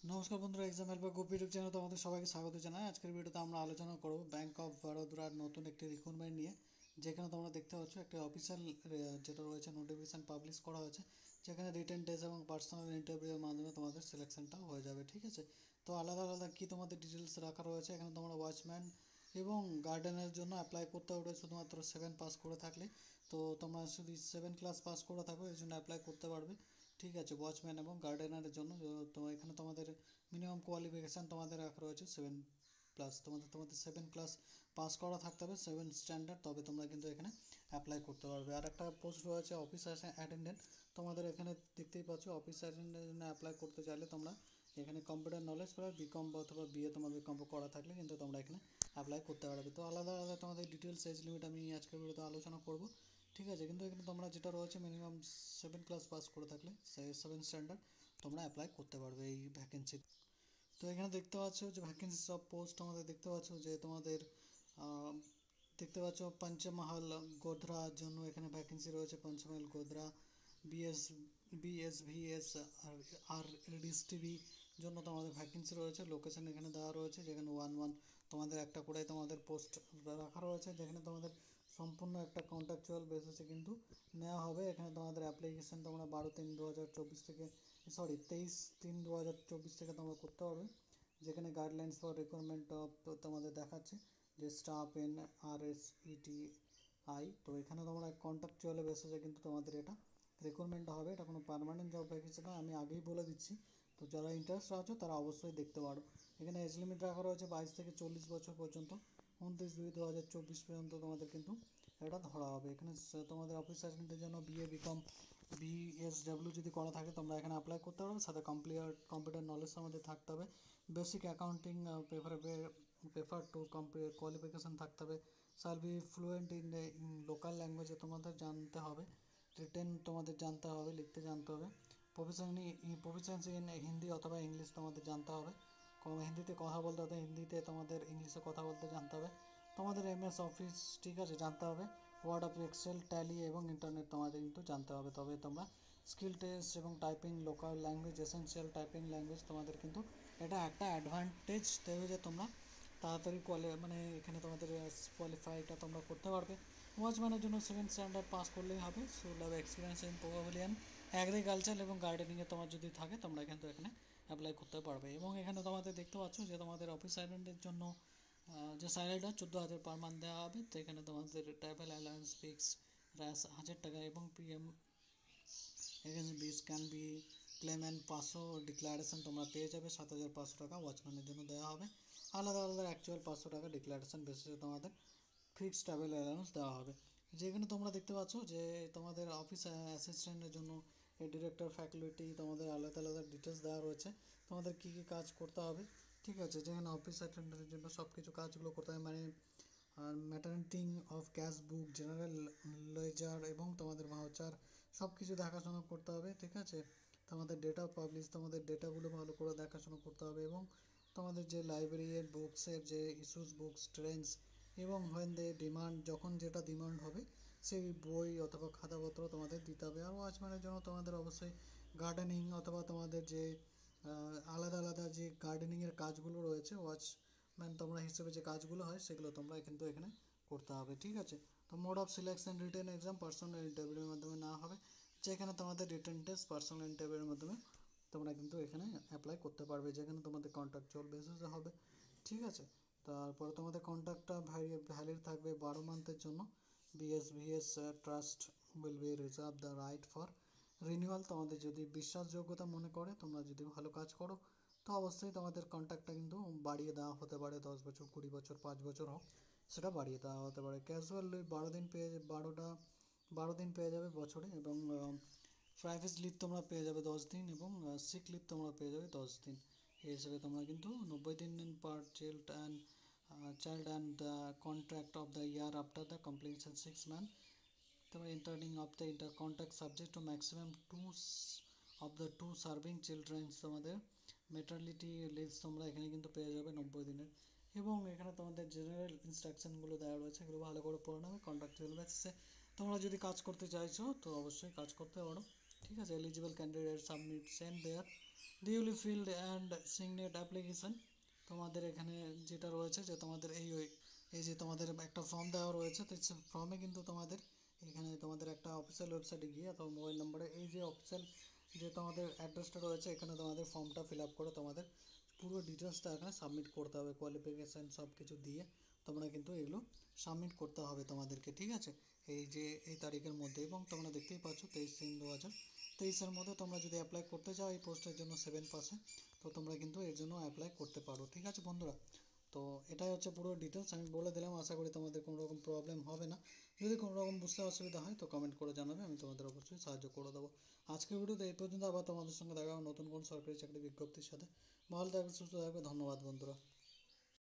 নমস্কার বন্ধুরা, exam helper Gopi YouTube চ্যানেলে তোমাদের সবাইকে স্বাগত জানাই। আজকের ভিডিওতে আমরা আলোচনা করব ব্যাংক অফ বরোদার নতুন একটি রিক্রুটমেন্ট নিয়ে। যেখানে তোমরা দেখতে পাচ্ছ একটা অফিসিয়াল যেটা রয়েছে নোটিফিকেশন পাবলিশ করা হয়েছে, যেখানে রিটেন টেস্ট এবং পার্সোনাল ইন্টারভিউয়ের মাধ্যমে তোমাদের সিলেকশনটা হয়ে যাবে। ঠিক আছে, তো আলাদা আলাদা কি তোমাদের ডিটেলস রাখা রয়েছে এখানে। তোমরা ওয়াচম্যান এবং গার্ডেনের জন্য অ্যাপ্লাই করতে পারবে শুধুমাত্র 7 পাস করে থাকলে। তো তোমরা যদি 7 ক্লাস পাস করে থাকো এর জন্য অ্যাপ্লাই করতে পারবে। ঠিক আছে, ওয়াচম্যান এবং গার্ডেনারের জন্য। তো এখানে তোমাদের মিনিমাম কোয়ালিফিকেশান তোমাদের রাখা রয়েছে 7+। তোমাদের 7 ক্লাস পাস করা থাকতে হবে, 7 স্ট্যান্ডার্ড, তবে তোমরা কিন্তু এখানে অ্যাপ্লাই করতে পারবে। আর একটা পোস্ট রয়েছে অফিস অ্যাটেন্ডেন্ট। তোমাদের এখানে দেখতেই পাচ্ছ, অফিস অ্যাটেন্ডেন্টের জন্য অ্যাপ্লাই করতে চাইলে তোমরা এখানে কম্পিউটার নলেজ বা বিকম অথবা বিএ তোমাদের করা থাকলে কিন্তু তোমরা এখানে অ্যাপ্লাই করতে পারবে। তো আলাদা আলাদা তোমাদের ডিটেলস এজ লিমিট আমি আজকের ভিডিওতে আলোচনা করব। ঠিক আছে, কিন্তু এখানে তোমরা যেটা রয়েছে মিনিমাম 7 ক্লাস পাস করে থাকলে 7 স্ট্যান্ডার্ড তোমরা অ্যাপ্লাই করতে পারবে এই ভ্যাকেন্সি। তো এখানে দেখতে পাচ্ছ যে ভ্যাকেন্সি সব পোস্ট আমাদের দেখতে পাচ্ছ যে তোমাদের আহ, দেখতে পাচ্ছ পঞ্চমহল গোধরার জন্য এখানে ভ্যাকেন্সি রয়েছে। পঞ্চমহল গোধরা বিএস বিএসভিএস আর আর এলডিএসটিভি জন্য তোমাদের ভ্যাকেন্সি রয়েছে। লোকেশন এখানে দেওয়া রয়েছে, যেখানে 1 1 তোমাদের একটা করে তোমাদের পোস্ট রাখা রয়েছে, যেখানে তোমাদের সম্পূর্ণ একটা কন্ট্রাকচুয়াল বেসিসে কিন্তু নেওয়া হবে। এখানে তোমাদের অ্যাপ্লিকেশন তোমরা 12/3/2024 থেকে, সরি 23/3/2024 থেকে তোমরা করতে পারবে। যেখানে গাইডলাইন্স ফর রিক্রুটমেন্ট অফ তোমাদের দেখাচ্ছে যে staff N R S E T I. তো এখানে তোমরা কন্ট্রাকচুয়াল বেসিসে কিন্তু তোমাদের এটা রিক্রুটমেন্টটা হবে। এটা কোনো পার্মানেন্ট জব ভ্যাকেন্সি না, আমি আগেই বলে দিচ্ছি। তো যারা ইন্টারেস্ট আছো তারা অবশ্যই দেখতে পারো। এখানে এজ লিমিট রাখা রয়েছে 22 থেকে 40 বছর পর্যন্ত। 29/2/2024 পর্যন্ত তোমাদের কিন্তু এটা ধরা হবে। এখানে তোমাদের অফিস অ্যাসিস্ট্যান্টের জন্য বিএ বিকম বিএসডব্লিউ যদি করা থাকে তোমরা এখানে অ্যাপ্লাই করতে পারবে। সাথে কম্পিউটার নলেজ আমাদের থাকতে হবে। Basic accounting paper to qualification থাকতে হবে। শাল বি ফ্লুয়েন্ট ইন লোকাল ল্যাঙ্গুয়েজে তোমাদের জানতে হবে। রিটেন তোমাদের জানতে হবে, লিখতে জানতে হবে। প্রফিসিয়েন্সি ইন হিন্দি অথবা ইংলিশ তোমাদের জানতে হবে। হিন্দিতে কথা বলতে হবে, হিন্দিতে তোমাদের ইংলিশে কথা বলতে জানতে হবে। তোমাদের এমএস অফিস, ঠিক আছে, জানতে হবে। ওয়ার্ড অফ এক্সেল ট্যালি এবং ইন্টারনেট তোমাদের কিন্তু জানতে হবে। তবে তোমরা স্কিল টেস্ট এবং typing local language essential typing language তোমাদের কিন্তু এটা একটা অ্যাডভান্টেজ দেবে যে তোমরা তাড়াতাড়ি মানে এখানে তোমাদের কোয়ালিফাইটা তোমরা করতে পারবে। ওয়াচম্যানের জন্য 7 স্ট্যান্ডার্ড পাস করলেই হবে। শুড হ্যাভ এক্সপিরিয়েন্স ইন প্রোভাবিলিয়ান অ্যাগ্রিকালচার এবং গার্ডেনিংয়ে তোমার যদি থাকে তোমরা কিন্তু এখানে অ্যাপ্লাই করতে পারবে। এবং এখানে তোমাদের দেখতে পাচ্ছ যে তোমাদের অফিস অ্যাটেন্ডেন্টের জন্য যে স্যালারিটা 14,000 পার মান্থ দেওয়া হবে। তো এখানে তোমাদের ট্রাভেল অ্যালাউন্স ফিক্স 1,000 টাকা এবং পিএম এগেন্স বিস can be claim and 500 declaration তোমরা পেয়ে যাবে। 7,500 টাকা ওয়াচম্যানের জন্য দেওয়া হবে। আলাদা আলাদা অ্যাকচুয়াল 500 টাকা ডিক্লারেশন বেসিসে তোমাদের ফিক্সড ট্রাভেল অ্যালাউন্স দেওয়া হবে। যেখানে তোমরা দেখতে পাচ্ছ যে তোমাদের অফিস অ্যাসিস্ট্যান্টের জন্য এই ডিরেক্টর ফ্যাকাল্টি তোমাদের আলাদা আলাদা ডিটেলস দেওয়া রয়েছে। তোমাদের কী কী কাজ করতে হবে, ঠিক আছে। যেখানে অফিস অ্যাটেন্ডেন্টের জন্য সব কিছু কাজগুলো করতে হবে, মানে আর maintaining of cash book, general ledger এবং তোমাদের ভাউচার সব কিছু দেখাশোনা করতে হবে। ঠিক আছে, তোমাদের ডেটা পাবলিশ, তোমাদের ডেটাগুলো ভালো করে দেখাশোনা করতে হবে। এবং তোমাদের যে লাইব্রেরির বুকসের যে ইস্যুস বুকস ট্রেন্ডস এবং হোয়েন দে ডিমান্ড, যখন যেটা ডিমান্ড হবে সেই বই অথবা খাতাপত্র তোমাদের দিতে হবে। আর ওয়াচম্যানের জন্য তোমাদের অবশ্যই গার্ডেনিং অথবা তোমাদের যে আলাদা আলাদা যে গার্ডেনিংয়ের কাজগুলো রয়েছে, ওয়াচম্যান তোমরা হিসেবে যে কাজগুলো হয় সেগুলো তোমরা কিন্তু এখানে করতে হবে। ঠিক আছে, তো mode of selection written exam personal ইন্টারভিউর মাধ্যমে নেওয়া হবে। যেখানে তোমাদের রিটেন টেস্ট পার্সোনাল ইন্টারভিউর মাধ্যমে তোমরা কিন্তু এখানে অ্যাপ্লাই করতে পারবে, যেখানে তোমাদের কন্ট্রাকচুয়াল বেসিসে হবে। ঠিক আছে, তারপরে তোমাদের কন্ট্রাক্টটা ভ্যালিড থাকবে 12 মান্থের জন্য। BSVS trust will be reserve the right for renewal. তোমাদের যদি বিশ্বাসযোগ্যতা মনে করে, তোমরা যদি ভালো কাজ করো, তো অবশ্যই তোমাদের কন্ট্রাক্টটা কিন্তু বাড়িয়ে দেওয়া হতে পারে। 10 বছর, 20 বছর, 5 বছর হোক, সেটা বাড়িয়ে দেওয়া হতে পারে। ক্যাজুয়াল লিভ 12 দিন পেয়ে 12 দিন পেয়ে যাবে বছরে। এবং প্রাইভেট লিভ তোমরা পেয়ে যাবে 10 দিন এবং সিক লিভ তোমরা পেয়ে যাবে 10 দিন। এই হিসেবে তোমরা কিন্তু 90 দিন পার child and the contract of the year after the completion 6 months. তোমরা interning of the inter contact subject to maximum of the two serving childrens. তোমাদের মেটার্নিটি লিভ তোমরা এখানে কিন্তু পেয়ে যাবে 90 দিনের। এবং এখানে তোমাদের জেনারেল ইনস্ট্রাকশনগুলো দেওয়া রয়েছে, এগুলো ভালো করে পড়ে নেবে। কন্ট্রাকচুয়াল বেসিসে তোমরা যদি কাজ করতে চাইছো তো অবশ্যই কাজ করতে পারো। ঠিক আছে, eligible candidate submit send there duly field and signet application. তোমাদের এখানে যেটা রয়েছে যে তোমাদের এই যে তোমাদের একটা ফর্ম দেওয়া রয়েছে, তো ফর্মে কিন্তু তোমাদের এখানে তোমাদের একটা অফিসিয়াল ওয়েবসাইটে গিয়ে অথবা মোবাইল নম্বরে এই যে অফিসিয়াল যে তোমাদের অ্যাড্রেসটা রয়েছে, এখানে তোমাদের ফর্মটা ফিল আপ করে তোমাদের পুরো ডিটেলসটা এখানে সাবমিট করতে হবে, কোয়ালিফিকেশান সব কিছু দিয়ে তোমরা কিন্তু এগুলো সাবমিট করতে হবে তোমাদেরকে, ঠিক আছে। এই যে এই তারিখের মধ্যে, এবং তোমরা দেখতেই পাচ্ছ 23/3/2023-এর মধ্যে তোমরা যদি অ্যাপ্লাই করতে চাও এই পোস্টের জন্য 7 পাসে, তো তোমরা কিন্তু এর জন্য অ্যাপ্লাই করতে পারো, ঠিক আছে বন্ধুরা। তো এটাই হচ্ছে পুরো ডিটেলস আমি বলে দিলাম, আশা করি তোমাদের কোনো রকম প্রবলেম হবে না। যদি কোনো রকম বুঝতে অসুবিধা হয় তো কমেন্ট করে জানাবে, আমি তোমাদের অবশ্যই সাহায্য করে দেবো। আজকের ভিডিওতে এই পর্যন্ত, আবার তোমাদের সঙ্গে দেখা হবে নতুন কোন সরকারি চাকরি বিজ্ঞপ্তির সাথে। ভালো থাকবে, সুস্থ থাকবে, ধন্যবাদ বন্ধুরা।